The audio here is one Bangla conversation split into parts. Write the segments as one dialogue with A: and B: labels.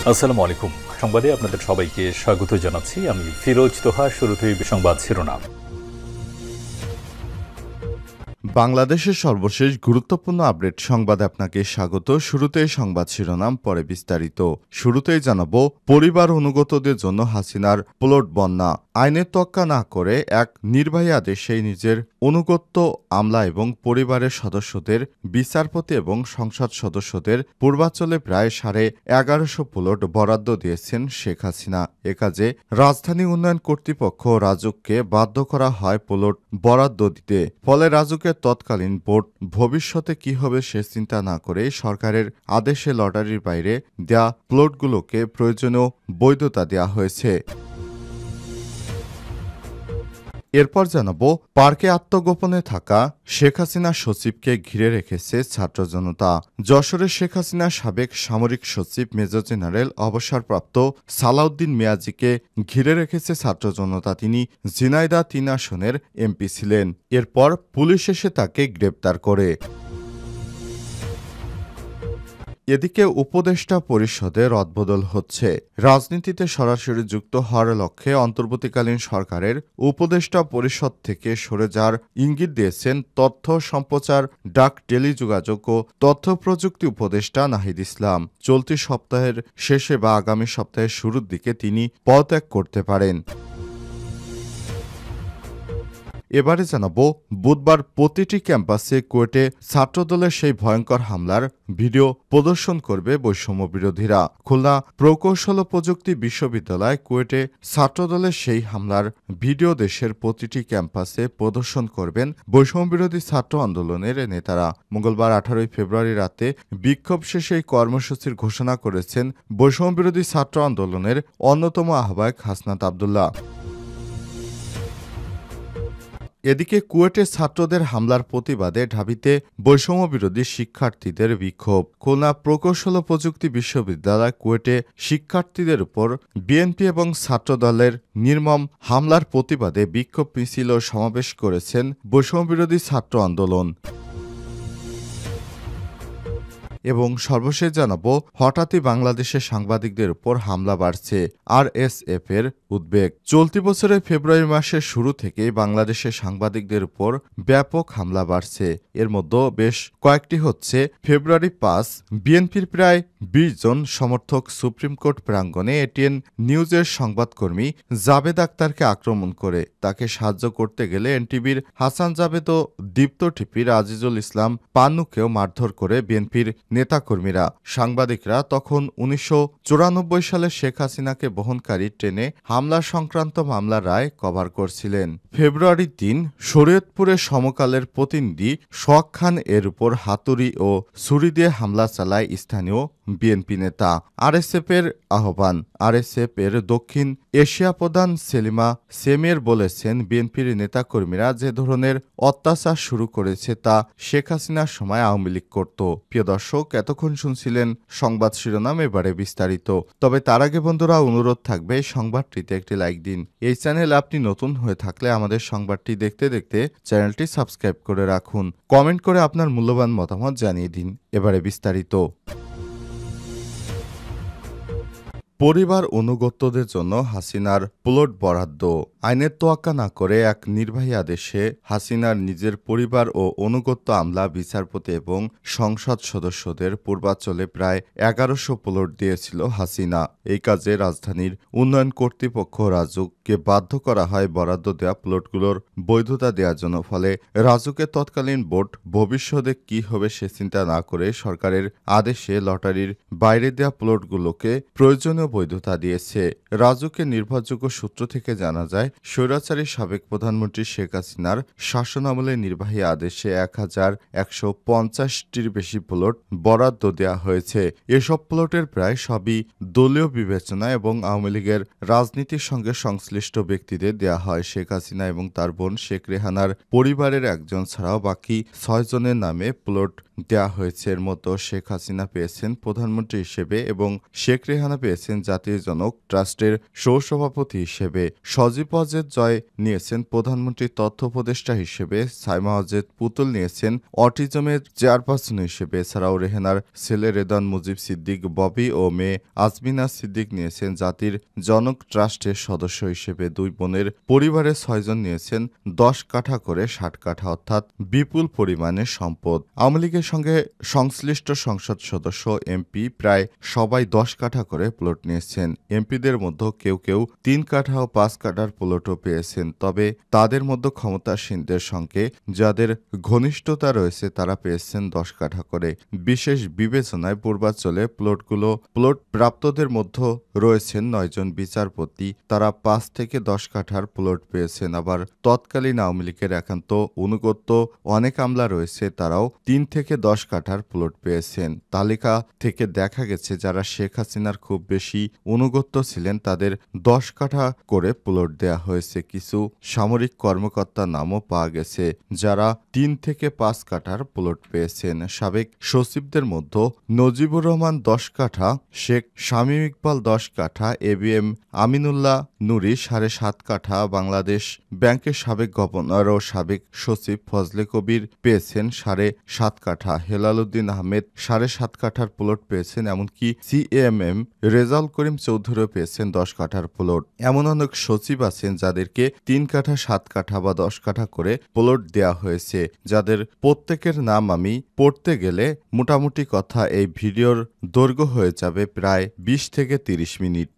A: আসসালামু আলাইকুম। সংবাদে আপনাদের সবাইকে স্বাগত জানাচ্ছি। আমি ফিরোজ তোহা। শুরুতেই সংবাদ শিরোনাম।
B: বাংলাদেশের সর্বশেষ গুরুত্বপূর্ণ আপডেট সংবাদে আপনাকে স্বাগত। শুরুতেই সংবাদ শিরোনাম, পরে বিস্তারিত। শুরুতেই জানাবো, পরিবার অনুগতদের জন্য হাসিনার প্লট বন্যা। আইনের তোয়াক্কা না করে এক নির্বাহী আদেশেই নিজের অনুগত্য আমলা এবং পরিবারের সদস্যদের, বিচারপতি এবং সংসদ সদস্যদের পূর্বাঞ্চলে প্রায় 1150 প্লট বরাদ্দ দিয়েছেন শেখ হাসিনা। এ কাজে রাজধানী উন্নয়ন কর্তৃপক্ষ রাজুককে বাধ্য করা হয় প্লট বরাদ্দ দিতে। ফলে রাজুকের তৎকালীন বোর্ড ভবিষ্যতে কি হবে সে চিন্তা না করে সরকারের আদেশে লটারির বাইরে দেয়া প্লটগুলোকে প্রয়োজনীয় বৈধতা দেওয়া হয়েছে। এরপর জানাবো, পার্কে আত্মগোপনে থাকা শেখ হাসিনার সচিবকে ঘিরে রেখেছে ছাত্র জনতা। যশোরের শেখ হাসিনার সাবেক সামরিক সচিব মেজর জেনারেল অবসরপ্রাপ্ত সালাউদ্দিন মিয়াজিকে ঘিরে রেখেছে ছাত্র জনতা। তিনি ঝিনাইদহ ৩ আসনের এমপি ছিলেন। এরপর পুলিশ এসে তাকে গ্রেপ্তার করে। এদিকে উপদেষ্টা পরিষদে রদবদল হচ্ছে। রাজনীতিতে সরাসরি যুক্ত হওয়ার লক্ষ্যে অন্তর্বর্তীকালীন সরকারের উপদেষ্টা পরিষদ থেকে সরে যাওয়ার ইঙ্গিত দিয়েছেন তথ্য সম্প্রচার, ডাক, টেলিযোগাযোগ ও তথ্য প্রযুক্তি উপদেষ্টা নাহিদ ইসলাম। চলতি সপ্তাহের শেষে বা আগামী সপ্তাহের শুরুর দিকে তিনি পদত্যাগ করতে পারেন। এবারে জানাবো, বুধবার প্রতিটি ক্যাম্পাসে কুয়েটে ছাত্রদলের সেই ভয়ঙ্কর হামলার ভিডিও প্রদর্শন করবে বৈষম্য বিরোধীরা। খুলনা প্রকৌশল ও প্রযুক্তি বিশ্ববিদ্যালয় কুয়েটে ছাত্রদলের সেই হামলার ভিডিও দেশের প্রতিটি ক্যাম্পাসে প্রদর্শন করবেন বৈষম্য বিরোধী ছাত্র আন্দোলনের নেতারা। মঙ্গলবার 18 ফেব্রুয়ারি রাতে বিক্ষোভ শেষে এই কর্মসূচির ঘোষণা করেছেন বৈষম্য বিরোধী ছাত্র আন্দোলনের অন্যতম আহ্বায়ক হাসনাত আবদুল্লাহ। এদিকে কুয়েটে ছাত্রদের হামলার প্রতিবাদে ঢাবিতে বৈষম্য বিরোধী শিক্ষার্থীদের বিক্ষোভ। খুলনা প্রকৌশল ও প্রযুক্তি বিশ্ববিদ্যালয় কুয়েটে শিক্ষার্থীদের উপর বিএনপি এবং ছাত্রদলের নির্মম হামলার প্রতিবাদে বিক্ষোভ মিছিল ও সমাবেশ করেছেন বৈষম্য বিরোধী ছাত্র আন্দোলন। এবং সর্বশেষ জানাবো, হঠাৎই বাংলাদেশের সাংবাদিকদের উপর হামলা বাড়ছে, আরএসএফ এর উদ্বেগ। চলতি বছরের ফেব্রুয়ারি মাসের শুরু থেকেই বাংলাদেশের সাংবাদিকদের উপর ব্যাপক হামলা বাড়ছে। এর মধ্যে বেশ কয়েকটি হচ্ছে। ফেব্রুয়ারি 5 বিএনপির প্রায় 20 জন সমর্থক সুপ্রিম কোর্ট প্রাঙ্গণে এটিএন নিউজের সংবাদকর্মী জাবেদ আক্তারকে আক্রমণ করে তাকে সাহায্য করতে গেলে এনটিভির হাসান জাবেদ ও দীপ্ত টিভির আজিজুল ইসলাম পান্নুকেও মারধর করে বিএনপির নেতাকর্মীরা। সাংবাদিকরা তখন 1994 সালে শেখ হাসিনাকে বহনকারী ট্রেনে হামলা সংক্রান্ত মামলার রায় কভার করছিলেন। ফেব্রুয়ারি 3 শরীয়তপুরের সমকালের প্রতিনিধি সোহাগ খান এর উপর হাতুড়ি ও ছুরি দিয়ে হামলা চালায় স্থানীয় বিএনপি নেতা। আরএসএফ এর আহ্বান। আরএসএফ এর দক্ষিণ এশিয়া প্রধান সেলিমা সেমের বলেছেন, বিএনপির নেতাকর্মীরা যে ধরনের অত্যাচার শুরু করেছে তা শেখ হাসিনার সময় আওয়ামী লীগ করত। প্রিয় দর্শক, এতক্ষণ শুনছিলেন সংবাদ শিরোনাম, এবারে বিস্তারিত। তবে তার আগে বন্ধুরা, অনুরোধ থাকবে সংবাদটিতে একটি লাইক দিন। এই চ্যানেল আপনি নতুন হয়ে থাকলে আমাদের সংবাদটি দেখতে দেখতে চ্যানেলটি সাবস্ক্রাইব করে রাখুন। কমেন্ট করে আপনার মূল্যবান মতামত জানিয়ে দিন। এবারে বিস্তারিত। পরিবার অনুগতদের জন্য হাসিনার প্লট বরাদ্দ। আইনের তোয়াক্কা না করে এক নির্বাহী আদেশে হাসিনার নিজের পরিবার ও অনুগত আমলা, বিচারপতি এবং সংসদ সদস্যদের পূর্বাঞ্চলে প্রায় 1100 প্লট দিয়েছিল হাসিনা। এই কাজে রাজধানীর উন্নয়ন কর্তৃপক্ষ রাজুককে বাধ্য করা হয় বরাদ্দ দেওয়া প্লটগুলোর বৈধতা দেওয়ার জন্য। ফলে রাজুকের তৎকালীন বোর্ড ভবিষ্যতে কি হবে সে চিন্তা না করে সরকারের আদেশে লটারির বাইরে দেওয়া প্লটগুলোকে প্রয়োজনীয় বৈধতা দিয়েছে। রাজুকের নির্ভরযোগ্য সূত্র থেকে জানা যায়, স্বৈরাচারী সাবেক প্রধানমন্ত্রী শেখ হাসিনার শাসনামলে নির্বাহী আদেশে 1150টির বেশি প্লট বরাদ্দ দেওয়া হয়েছে। এসব প্লটের প্রায় সবই দলীয় বিবেচনা এবং আওয়ামী লীগের রাজনীতির সঙ্গে সংশ্লিষ্ট ব্যক্তিদের দেওয়া হয়। শেখ হাসিনা এবং তার বোন শেখ রেহানার পরিবারের একজন ছাড়াও বাকি 6 জনের নামে প্লট দেয়া হয়েছে। এর মতো শেখ হাসিনা পেয়েছেন প্রধানমন্ত্রী হিসেবে এবং শেখ রেহানা পেয়েছেন জাতীয় জনক ট্রাস্টের সহসভাপতি হিসেবে। সজীব ওয়াজেদ জয় নিয়েছেন প্রধানমন্ত্রী তথ্য উপদেষ্টা হিসেবে। সাইমা ওয়াজেদ পুতুল নিয়েছেন অটিজমের চেয়ারপারসন হিসেবে। এছাড়াও রেহানার ছেলে রেদান মুজিব সিদ্দিক ববি ও মেয়ে আজমিনা সিদ্দিক নিয়েছেন জাতির জনক ট্রাস্টের সদস্য হিসেবে। দুই বোনের পরিবারের 6 জন নিয়েছেন 10 কাঠা করে 60 কাঠা, অর্থাৎ বিপুল পরিমাণে সম্পদ। আওয়ামী লীগের সঙ্গে সংশ্লিষ্ট সংসদ সদস্য এমপি প্রায় সবাই 10 কাঠা করে প্লট নিয়েছেন। এমপিদের মধ্যে কেউ কেউ 3 কাঠা ও 5 কাঠার প্লটও পেয়েছেন। তবে তাদের মধ্যে ক্ষমতাসীনদের সঙ্গে যাদের ঘনিষ্ঠতা রয়েছে তারা পেয়েছেন 10 কাঠা করে। বিশেষ বিবেচনায় পূর্বাঞ্চলে প্লট প্রাপ্তদের মধ্যে রয়েছেন 9 জন বিচারপতি। তারা 5 থেকে 10 কাঠার প্লট পেয়েছেন। আবার তৎকালীন আওয়ামী লীগের একান্ত অনুগত অনেক আমলা রয়েছে, তারাও 3 থেকে 10 কাঠার প্লট পেয়েছেন। তালিকা থেকে দেখা গেছে যারা শেখ হাসিনার খুব বেশি অনুগত ছিলেন তাদের 10 কাঠা করে প্লট দেয়া হয়েছে। কিছু সামরিক কর্মকর্তার নামও পাওয়া গেছে যারা 3 থেকে 5 কাঠার প্লট পেয়েছেন। সাবেক সচিবদের মধ্যে নজিবুর রহমান 10 কাঠা, শেখ শামীম ইকবাল 10 কাঠা, এবিএম আমিনুল্লাহ নুরি 7.5 কাঠা, বাংলাদেশ ব্যাংকের সাবেক গভর্নর ও সাবেক সচিব ফজলে কবির পেয়েছেন 7.5 কাঠা, হেলাল উদ্দিন আহমেদ 7.5 কাঠার প্লট পেয়েছেন। এমনকি সিএমএম রেজাউল করিম চৌধুরীও পেয়েছেন 10 কাঠার প্লট। এমন অনেক সচিব আছেন যাদেরকে 3 কাঠা, 7 কাঠা বা 10 কাঠা করে প্লট দেয়া হয়েছে, যাদের প্রত্যেকের নাম আমি পড়তে গেলে মোটামুটি কথা এই ভিডিওর দৈর্ঘ্য হয়ে যাবে প্রায় 20 থেকে 30 মিনিট।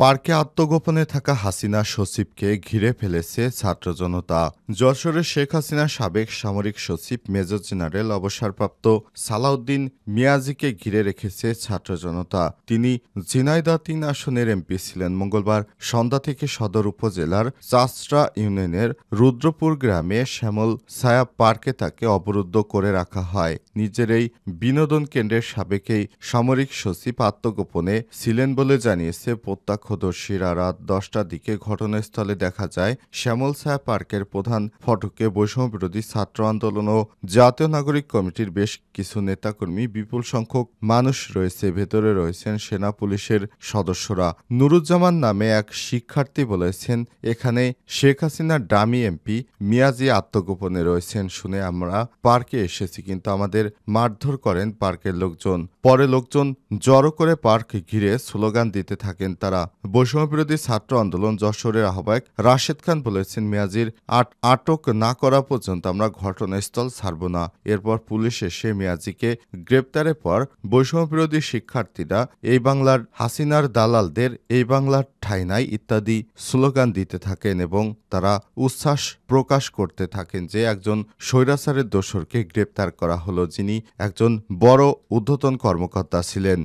B: পার্কে আত্মগোপনে থাকা হাসিনা সচিবকে ঘিরে ফেলেছে ছাত্র জনতা। যশোরে শেখ হাসিনার সাবেক সামরিক সচিব মেজর জেনারেল অবসরপ্রাপ্ত সালাউদ্দিন মিয়াজিকে ঘিরে রেখেছে ছাত্র জনতা। তিনি ঝিনাইদহ 3 আসনের এমপি ছিলেন। মঙ্গলবার সন্ধ্যা থেকে সদর উপজেলার চাষড়া ইউনিয়নের রুদ্রপুর গ্রামে শ্যামল ছায়া পার্কে তাকে অবরুদ্ধ করে রাখা হয়। নিজের এই বিনোদন কেন্দ্রের সাবেক এই সামরিক সচিব আত্মগোপনে ছিলেন বলে জানিয়েছে প্রত্যক্ষদর্শীরা। রাত 10টার দিকে ঘটনাস্থলে দেখা যায় শ্যামল ছায়া পার্কের প্রধান ফটকে বৈষম্যবিরোধী ছাত্র আন্দোলন ও জাতীয় নাগরিক কমিটির বেশ কিছু নেতাকর্মী, বিপুল সংখ্যক মানুষ রয়েছে। ভেতরে রয়েছেন সেনা পুলিশের সদস্যরা। নুরুজ্জামান নামে এক শিক্ষার্থী বলেছেন, এখানে শেখ হাসিনার ডামি এমপি মিয়াজি আত্মগোপনে রয়েছেন শুনে আমরা পার্কে এসেছি, কিন্তু আমাদের মারধর করেন পার্কের লোকজন। পরে লোকজন জড়ো করে পার্ক ঘিরে স্লোগান দিতে থাকেন তারা। বৈষম্যবিরোধী ছাত্র আন্দোলন যশোরের আহ্বায়ক রাশেদ খান বলেছেন, মিয়াজির আটক না করা পর্যন্ত আমরা ঘটনাস্থল ছাড়ব না। এরপর পুলিশ এসে মিয়াজিকে গ্রেপ্তারের পর বৈষম্যবিরোধী শিক্ষার্থীরা এই বাংলার হাসিনার দালালদের এই বাংলার ঠাঁই নাই ইত্যাদি স্লোগান দিতে থাকেন এবং তারা উচ্ছ্বাস প্রকাশ করতে থাকেন যে একজন স্বৈরাচারের দোসরকে গ্রেপ্তার করা হলো, যিনি একজন বড় ঊর্ধ্বতন কর্মকর্তা ছিলেন।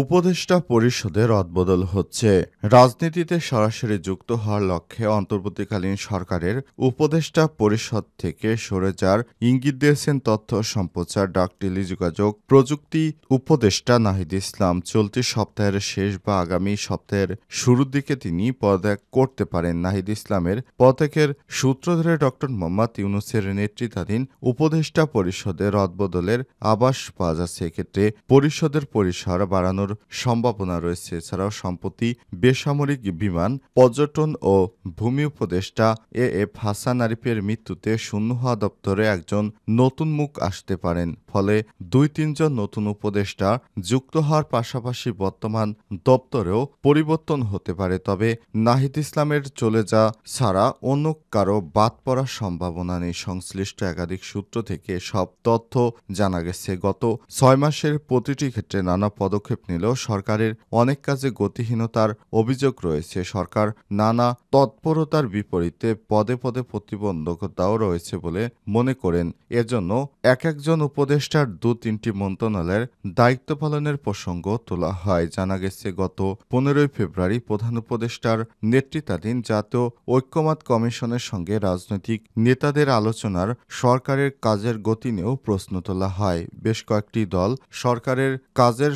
B: উপদেষ্টা পরিষদে রদবদল হচ্ছে। রাজনীতিতে সরাসরি যুক্ত হওয়ার লক্ষ্যে অন্তর্বর্তীকালীন সরকারের উপদেষ্টা পরিষদ থেকে সরে যাওয়ার ইঙ্গিত দিয়েছেন তথ্য সম্প্রচার, ডাক, টেলিযোগাযোগ প্রযুক্তি উপদেষ্টা নাহিদ ইসলাম। চলতি সপ্তাহের শেষ বা আগামী সপ্তাহের শুরুর দিকে তিনি পদত্যাগ করতে পারেন। নাহিদ ইসলামের পদত্যাগের সূত্র ধরে ড. মোহাম্মদ ইউনূসের নেতৃত্বাধীন উপদেষ্টা পরিষদে রদবদলের আভাস পাওয়া যাচ্ছে। এক্ষেত্রে পরিষদের পরিসর বাড়ানোর সম্ভাবনা রয়েছে। এছাড়াও সম্প্রতি বেসামরিক বিমান, পর্যটন ও ভূমি উপদেষ্টা এএফ হাসান আরিফের মৃত্যুতে শূন্য হওয়া দপ্তরে একজন নতুন মুখ আসতে পারেন। ফলে 2-3 জন নতুন উপদেষ্টা যুক্ত হওয়ার পাশাপাশি বর্তমান দপ্তরেও পরিবর্তন হতে পারে। তবে নাহিদ ইসলামের চলে যাওয়া ছাড়া অন্য কারো বাদ পড়ার সম্ভাবনা নেই। সংশ্লিষ্ট একাধিক সূত্র থেকে সব তথ্য জানা গেছে। গত 6 মাসের প্রতিটি ক্ষেত্রে নানা পদক্ষেপ নিলেও সরকারের অনেক কাজে গতিহীনতার অভিযোগ রয়েছে। সরকার নানা তৎপরতার বিপরীতে পদে পদে প্রতিবন্ধকতাও রয়েছে বলে মনে করেন। এজন্য একজন উপদেষ্টার 2-3টি মন্ত্রণালয়ের দায়িত্ব পালনের প্রসঙ্গ তোলা হয়। জানা গেছে গত 15 ফেব্রুয়ারি প্রধান উপদেষ্টার নেতৃত্বাধীন জাতীয় ঐক্যমত্য কমিশনের সঙ্গে রাজনৈতিক নেতাদের আলোচনার সরকারের কাজের গতি নিয়েও প্রশ্ন তোলা হয়। বেশ কয়েকটি দল সরকারের কাজের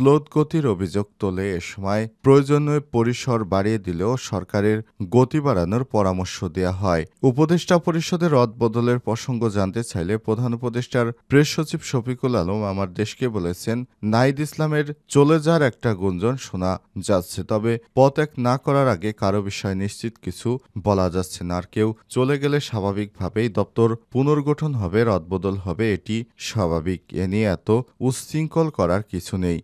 B: স্লোতগতির অভিযোগ তোলে। এ সময় প্রয়োজনীয় পরিসর বাড়িয়ে দিলেও সরকারের গতি বাড়ানোর পরামর্শ দেওয়া হয়। উপদেষ্টা পরিষদের রদবদলের প্রসঙ্গ জানতে চাইলে প্রধান উপদেষ্টার প্রেস সচিব শফিকুল আলম আমার দেশকে বলেছেন, নাহিদ ইসলামের চলে যাওয়ার একটা গুঞ্জন শোনা যাচ্ছে, তবে পদত্যাগ না করার আগে কারো বিষয়ে নিশ্চিত কিছু বলা যাচ্ছে না। আর কেউ চলে গেলে স্বাভাবিকভাবেই দপ্তর পুনর্গঠন হবে, রদবদল হবে, এটি স্বাভাবিক। এ নিয়ে এত উচ্ছৃঙ্খল করার কিছু নেই।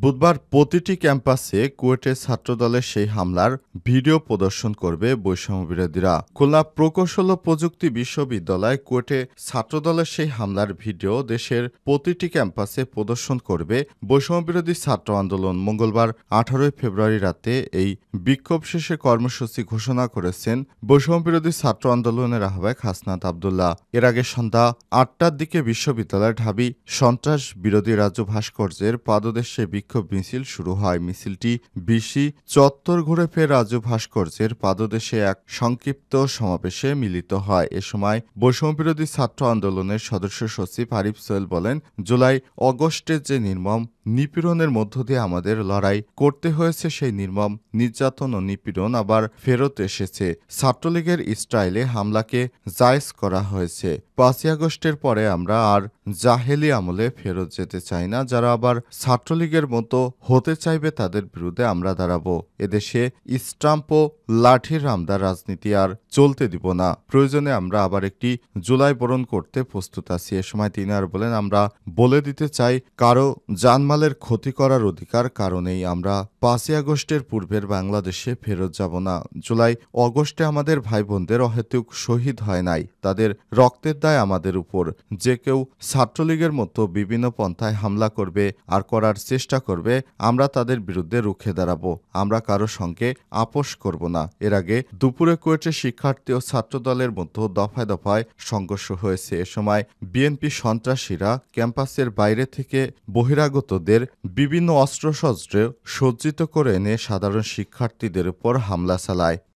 B: বুধবার প্রতিটি ক্যাম্পাসে কুয়েটের ছাত্রদলের সেই হামলার ভিডিও প্রদর্শন করবে বৈষম্যবিরোধীরা। খুলনা প্রকৌশল ও প্রযুক্তি বিশ্ববিদ্যালয় কুয়েটে ছাত্রদলের সেই হামলার ভিডিও দেশের প্রতিটি ক্যাম্পাসে প্রদর্শন করবে বৈষম্যবিরোধী ছাত্র আন্দোলন। মঙ্গলবার 18 ফেব্রুয়ারি রাতে এই বিক্ষোভ শেষে কর্মসূচি ঘোষণা করেছেন বৈষম্যবিরোধী ছাত্র আন্দোলনের আহ্বায়ক হাসনাত আবদুল্লাহ। এর আগে সন্ধ্যা 8টার দিকে বিশ্ববিদ্যালয়ের ঢাবি সন্ত্রাস বিরোধী রাজ্য ভাস্কর্যের পাদদেশে বিক্ষোভ মিছিল শুরু হয়। মিছিলটি বিসি চত্বর ঘুরে ফের রাজু ভাস্কর্যের পাদদেশে এক সংক্ষিপ্ত সমাবেশে মিলিত হয়। এ সময় বৈষম্যবিরোধী ছাত্র আন্দোলনের সদস্য সচিব আরিফ সোহেল বলেন, জুলাই অগস্টে যে নির্মম নিপীড়নের মধ্য দিয়ে আমাদের লড়াই করতে হয়েছে, সেই নির্মম নির্যাতন ও নিপীড়ন আবার ফেরত এসেছে। ছাত্রলীগের স্টাইলে হামলাকে জায়েজ করা হয়েছে। 5ই আগস্টের পরে আমরা আর জাহেলি আমলে ফেরত যেতে চাই না। যারা আবার ছাত্রলীগের মতো হতে চাইবে তাদের বিরুদ্ধে আমরা দাঁড়াবো। এদেশে স্টাম্প ও লাঠির রামদার রাজনীতি আর চলতে দিব না। প্রয়োজনে আমরা আবার একটি জুলাই বরণ করতে প্রস্তুত আছি। এ সময় তিনি আর বলেন, আমরা বলে দিতে চাই, কারো জানমালের ক্ষতি করার অধিকার কারণেই আমরা 5ই আগস্টের পূর্বের বাংলাদেশে ফেরত যাব না। জুলাই অগস্টে আমাদের ভাই বোনদের অহেতুক শহীদ হয় নাই, তাদের রক্তের দায় আমাদের উপর। যে কেউ ছাত্রলীগের মতো বিভিন্ন পন্থায় হামলা করবে আর করার চেষ্টা করবে, আমরা তাদের বিরুদ্ধে রুখে দাঁড়াবো। আমরা কারো সঙ্গে আপোষ করব না। এর আগে দুপুরে কুয়েটে শিক্ষার্থী ও ছাত্রদলের মধ্যে দফায় দফায় সংঘর্ষ হয়েছে। এ সময় বিএনপি সন্ত্রাসীরা ক্যাম্পাসের বাইরে থেকে বহিরাগতদের বিভিন্ন অস্ত্রশস্ত্রে সজ্জিত করে এনে সাধারণ শিক্ষার্থীদের উপর হামলা চালায়।